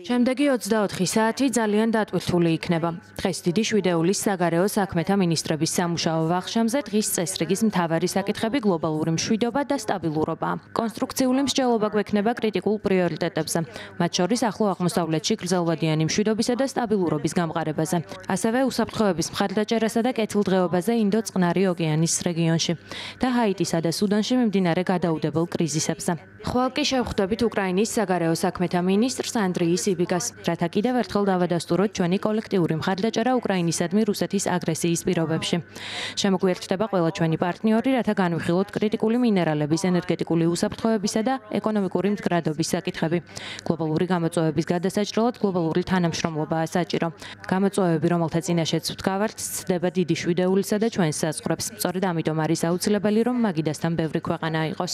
შემდეგი 24 საათი ძალიან დატვირთული იქნება. დღეს დიდი შვიდეულის საგარეო საქმეთა მინისტრების სამუშაო ვახშამზე დღის წესრიგის მთავარი საკითხები გლობალური მშვიდობა და სტაბილურობა. კონსტრუქციული მსჯელობა გვექნება კრიტიკულ პრიორიტეტებზე, მათ შორის ახლო აღმოსავლეთში გრძელვადიანი მშვიდობისა და სტაბილურობის გამყარებაზე, ასევე უსაფრთხოების მხარდაჭერასა და კეთილდღეობაზე ინდო-წყნარი ოკეანის რეგიონში და ჰაიტისა და სუდანში მიმდინარე გადაუდებელ კრიზისებზე. ხვალ კი შევხვდებით უკრაინის საგარეო საქმეთა მინისტრს ანდრიი სიბიკას, რათა კიდევ ერთხელ დავადასტუროთ ჩვენი კოლექტიური მხარდაჭერა უკრაინისადმი რუსეთის აგრესიის პირობებში. შემოგვიერთდება ყველა ჩვენი პარტნიორი, რათა განვიხილოთ კრიტიკული მინერალების, ენერგეტიკული უსაფრთხოებისა და ეკონომიკური მდგრადობის საკითხები. გლობალური გამოწვევების გადასაჭრელად გლობალური თანამშრომლობაა საჭირო. გამოწვევები, რომელთა წინაშეც ვდგავართ, სცდება დიდი შვიდეულისა და ჩვენს საზღვრებს. სწორედ ამიტომ არის აუცილებელი, რომ მაგიდასთან ბევრი ქვეყანა იყოს.